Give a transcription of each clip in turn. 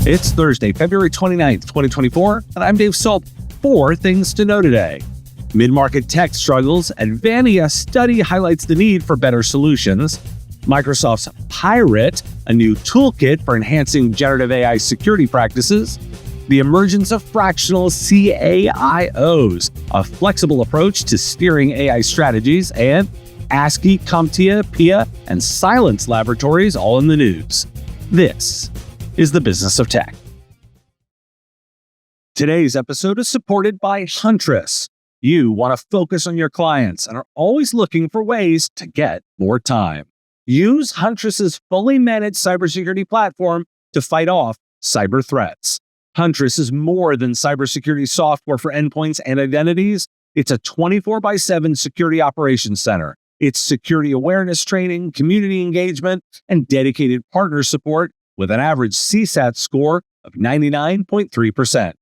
It's Thursday, February 29th, 2024, and I'm Dave Salt. 4 things to know today. Mid-market tech struggles. Advania study highlights the need for better solutions. Microsoft's PyRIT, a new toolkit for enhancing generative AI security practices. The emergence of fractional CAIOs, a flexible approach to steering AI strategies. And ASCII, CompTIA, PIA, and Silence Laboratories all in the news. This is the business of tech. Today's episode is supported by Huntress. You want to focus on your clients and are always looking for ways to get more time. Use Huntress's fully managed cybersecurity platform to fight off cyber threats. Huntress is more than cybersecurity software for endpoints and identities. It's a 24/7 security operations center. It's security awareness training, community engagement, and dedicated partner support with an average CSAT score of 99.3%.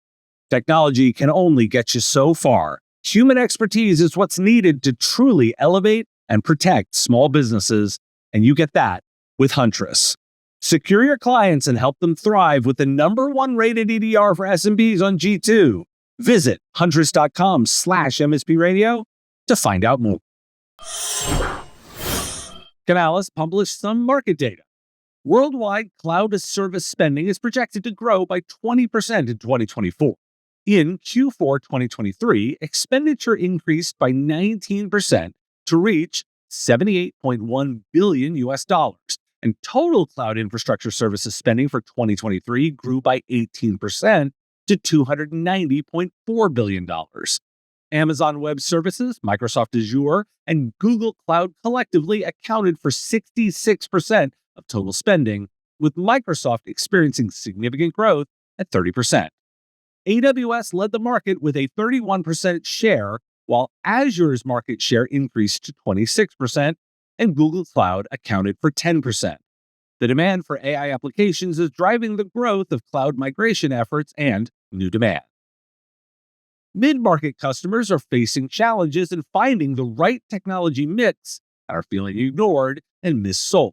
Technology can only get you so far. Human expertise is what's needed to truly elevate and protect small businesses, and you get that with Huntress. Secure your clients and help them thrive with the #1 rated EDR for SMBs on G2. Visit huntress.com/MSP Radio to find out more. Canalys published some market data. Worldwide cloud as service spending is projected to grow by 20% in 2024. In Q4 2023, expenditure increased by 19% to reach $78.1 billion, and total cloud infrastructure services spending for 2023 grew by 18% to $290.4 billion. Amazon Web Services, Microsoft Azure, and Google Cloud collectively accounted for 66% of total spending, with Microsoft experiencing significant growth at 30%. AWS led the market with a 31% share, while Azure's market share increased to 26%, and Google Cloud accounted for 10%. The demand for AI applications is driving the growth of cloud migration efforts and new demand. Mid-market customers are facing challenges in finding the right technology mix and are feeling ignored and missold.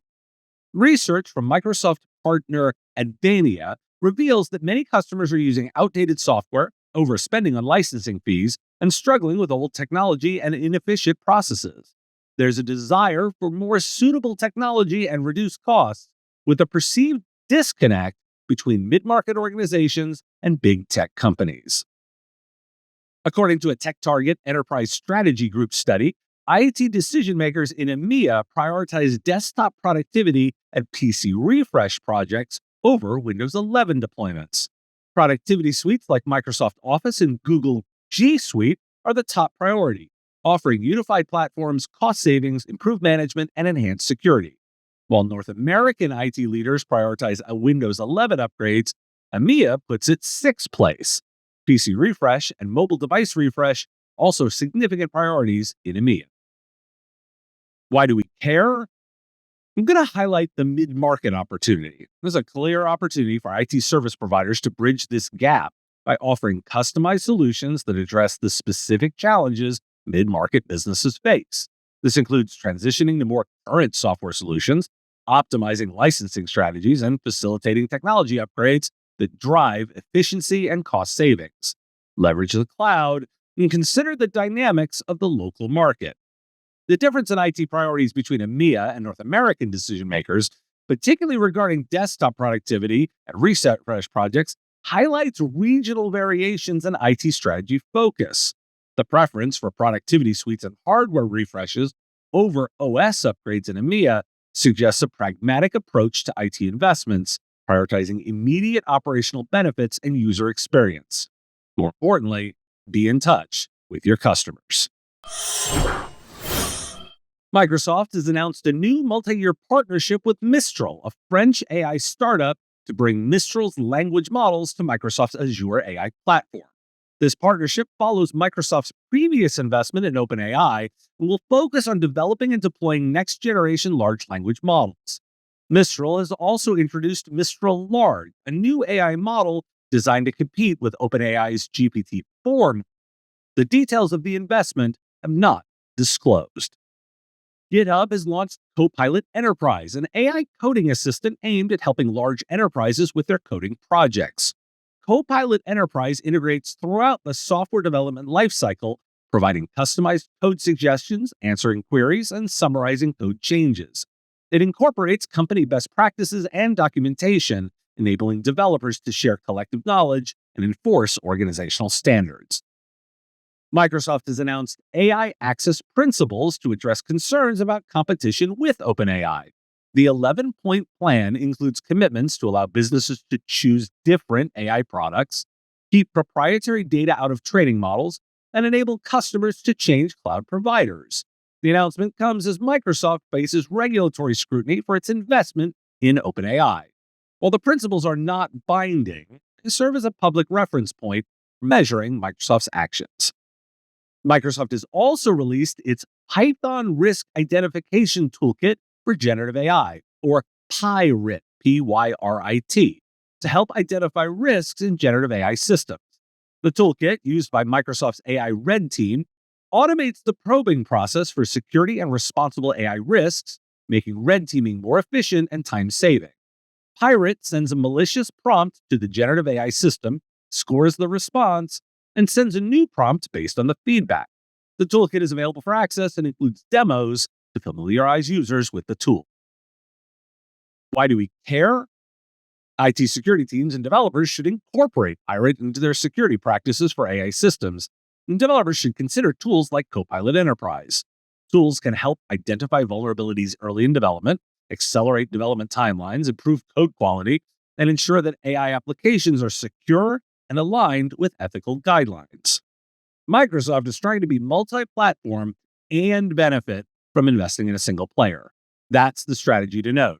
Research from Microsoft partner Advania reveals that many customers are using outdated software, overspending on licensing fees, and struggling with old technology and inefficient processes. There's a desire for more suitable technology and reduced costs, with a perceived disconnect between mid-market organizations and big tech companies. According to a TechTarget Enterprise Strategy Group study, IT decision-makers in EMEA prioritize desktop productivity and PC refresh projects over Windows 11 deployments. Productivity suites like Microsoft Office and Google G Suite are the top priority, offering unified platforms, cost savings, improved management, and enhanced security. While North American IT leaders prioritize Windows 11 upgrades, EMEA puts it 6th place. PC refresh and mobile device refresh also significant priorities in EMEA. Why do we care? I'm going to highlight the mid-market opportunity. There's a clear opportunity for IT service providers to bridge this gap by offering customized solutions that address the specific challenges mid-market businesses face. This includes transitioning to more current software solutions, optimizing licensing strategies, and facilitating technology upgrades that drive efficiency and cost savings. Leverage the cloud and consider the dynamics of the local market. The difference in IT priorities between EMEA and North American decision makers, particularly regarding desktop productivity and refresh projects, highlights regional variations in IT strategy focus. The preference for productivity suites and hardware refreshes over OS upgrades in EMEA suggests a pragmatic approach to IT investments, prioritizing immediate operational benefits and user experience. More importantly, be in touch with your customers. Microsoft has announced a new multi-year partnership with Mistral, a French AI startup, to bring Mistral's language models to Microsoft's Azure AI platform. This partnership follows Microsoft's previous investment in OpenAI and will focus on developing and deploying next-generation large language models. Mistral has also introduced Mistral Large, a new AI model designed to compete with OpenAI's GPT-4. The details of the investment have not disclosed. GitHub has launched Copilot Enterprise, an AI coding assistant aimed at helping large enterprises with their coding projects. Copilot Enterprise integrates throughout the software development lifecycle, providing customized code suggestions, answering queries, and summarizing code changes. It incorporates company best practices and documentation, enabling developers to share collective knowledge and enforce organizational standards. Microsoft has announced AI access principles to address concerns about competition with OpenAI. The 11-point plan includes commitments to allow businesses to choose different AI products, keep proprietary data out of training models, and enable customers to change cloud providers. The announcement comes as Microsoft faces regulatory scrutiny for its investment in OpenAI. While the principles are not binding, they serve as a public reference point for measuring Microsoft's actions. Microsoft has also released its Python Risk Identification Toolkit for Generative AI, or PyRIT, P-Y-R-I-T, to help identify risks in generative AI systems. The toolkit, used by Microsoft's AI Red team, automates the probing process for security and responsible AI risks, making red teaming more efficient and time-saving. PyRIT sends a malicious prompt to the generative AI system, scores the response, and sends a new prompt based on the feedback. The toolkit is available for access and includes demos to familiarize users with the tool. Why do we care? IT security teams and developers should incorporate PyRIT into their security practices for AI systems, and developers should consider tools like Copilot Enterprise. Tools can help identify vulnerabilities early in development, accelerate development timelines, improve code quality, and ensure that AI applications are secure and aligned with ethical guidelines. Microsoft is trying to be multi-platform and benefit from investing in a single player. That's the strategy to note,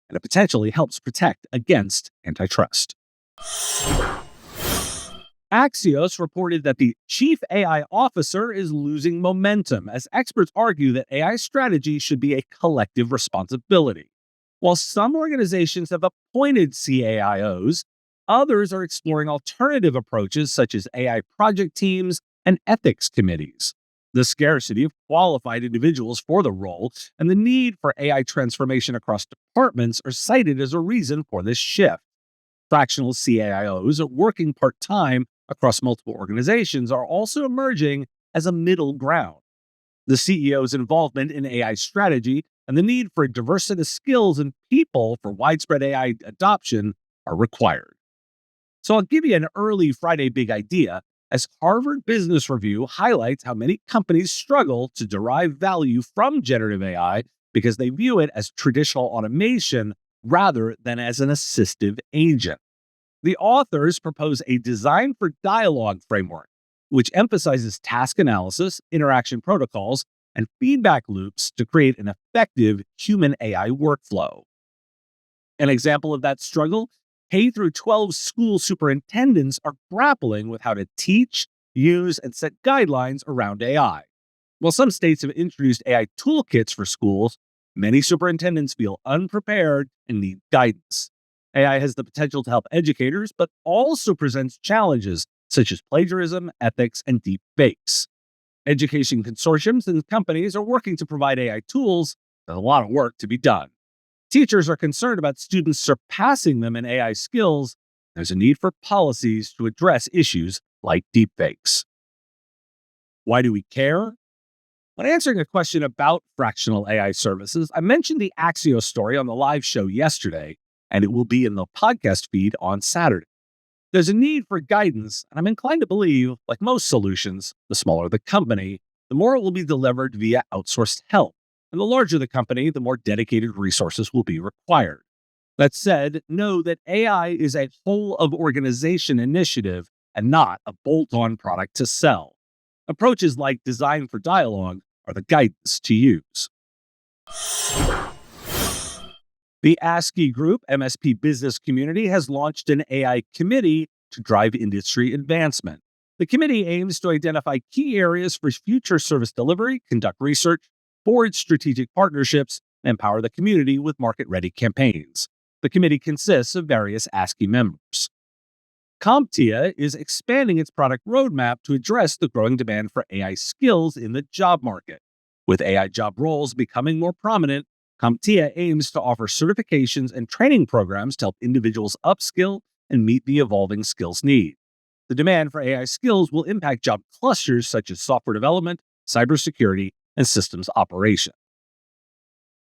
and it potentially helps protect against antitrust. Axios reported that the chief AI officer is losing momentum as experts argue that AI strategy should be a collective responsibility. While some organizations have appointed CAIOs, others are exploring alternative approaches such as AI project teams and ethics committees. The scarcity of qualified individuals for the role and the need for AI transformation across departments are cited as a reason for this shift. Fractional CAIOs working part-time across multiple organizations are also emerging as a middle ground. The CEO's involvement in AI strategy and the need for a diverse set of skills and people for widespread AI adoption are required. So I'll give you an early Friday big idea as Harvard Business Review highlights how many companies struggle to derive value from generative AI because they view it as traditional automation rather than as an assistive agent. The authors propose a design for dialogue framework, which emphasizes task analysis, interaction protocols, and feedback loops to create an effective human-AI workflow. An example of that struggle: K through 12 school superintendents are grappling with how to teach, use, and set guidelines around AI. While some states have introduced AI toolkits for schools, many superintendents feel unprepared and need guidance. AI has the potential to help educators, but also presents challenges such as plagiarism, ethics, and deep fakes. Education consortiums and companies are working to provide AI tools. There's a lot of work to be done. Teachers are concerned about students surpassing them in AI skills. There's a need for policies to address issues like deepfakes. Why do we care? When answering a question about fractional AI services, I mentioned the Axios story on the live show yesterday, and it will be in the podcast feed on Saturday. There's a need for guidance, and I'm inclined to believe, like most solutions, the smaller the company, the more it will be delivered via outsourced help. And the larger the company, the more dedicated resources will be required. That said, know that AI is a whole-of-organization initiative and not a bolt-on product to sell. Approaches like design for dialogue are the guidance to use. The ASCII Group MSP business community has launched an AI committee to drive industry advancement. The committee aims to identify key areas for future service delivery, conduct research, forge strategic partnerships, and empower the community with market-ready campaigns. The committee consists of various ASCII members. CompTIA is expanding its product roadmap to address the growing demand for AI skills in the job market. With AI job roles becoming more prominent, CompTIA aims to offer certifications and training programs to help individuals upskill and meet the evolving skills need. The demand for AI skills will impact job clusters such as software development, cybersecurity, and systems operation.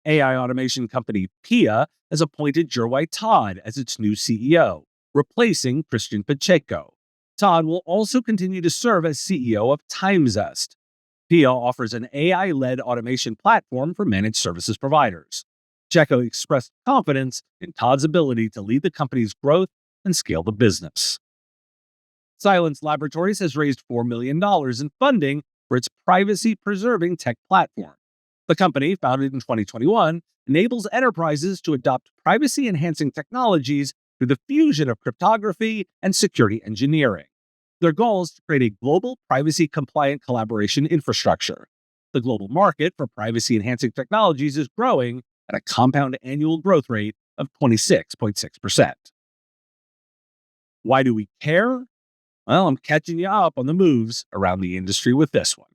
AI automation company PIA has appointed Jerwai Todd as its new CEO, replacing Christian Pacheco. Todd will also continue to serve as CEO of TimeZest. PIA offers an AI-led automation platform for managed services providers. Pacheco expressed confidence in Todd's ability to lead the company's growth and scale the business. Silence Laboratories has raised $4 million in funding for its privacy-preserving tech platform. The company, founded in 2021, enables enterprises to adopt privacy-enhancing technologies through the fusion of cryptography and security engineering. Their goal is to create a global privacy-compliant collaboration infrastructure. The global market for privacy-enhancing technologies is growing at a compound annual growth rate of 26.6%. Why do we care? Well, I'm catching you up on the moves around the industry with this one.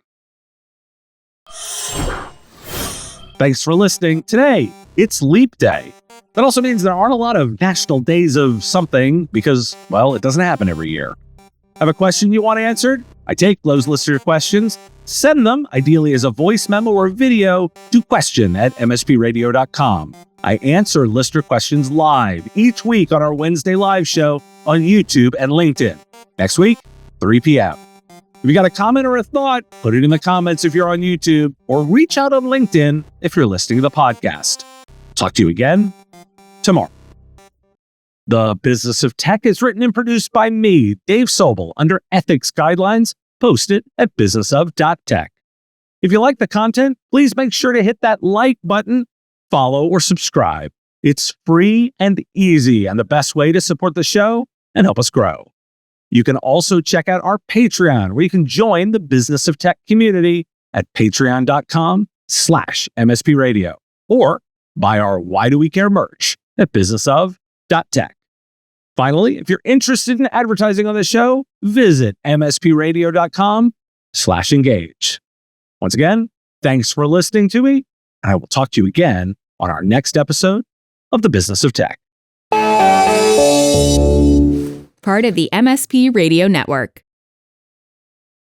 Thanks for listening. Today, it's Leap Day. That also means there aren't a lot of national days of something because, well, it doesn't happen every year. Have a question you want answered? I take those listener questions, send them, ideally as a voice memo or video, to question@mspradio.com. I answer listener questions live each week on our Wednesday live show on YouTube and LinkedIn. Next week, 3 p.m. If you got a comment or a thought, put it in the comments if you're on YouTube, or reach out on LinkedIn if you're listening to the podcast. Talk to you again tomorrow. The Business of Tech is written and produced by me, Dave Sobel, under ethics guidelines posted at businessof.tech. If you like the content, please make sure to hit that like button, follow, or subscribe. It's free and easy and the best way to support the show and help us grow. You can also check out our Patreon, where you can join the Business of Tech community at patreon.com/MSPradio, or buy our Why Do We Care merch at businessof.tech. Finally, if you're interested in advertising on the show, visit mspradio.com/engage. Once again, thanks for listening to me, and I will talk to you again on our next episode of the Business of Tech. Part of the MSP Radio Network.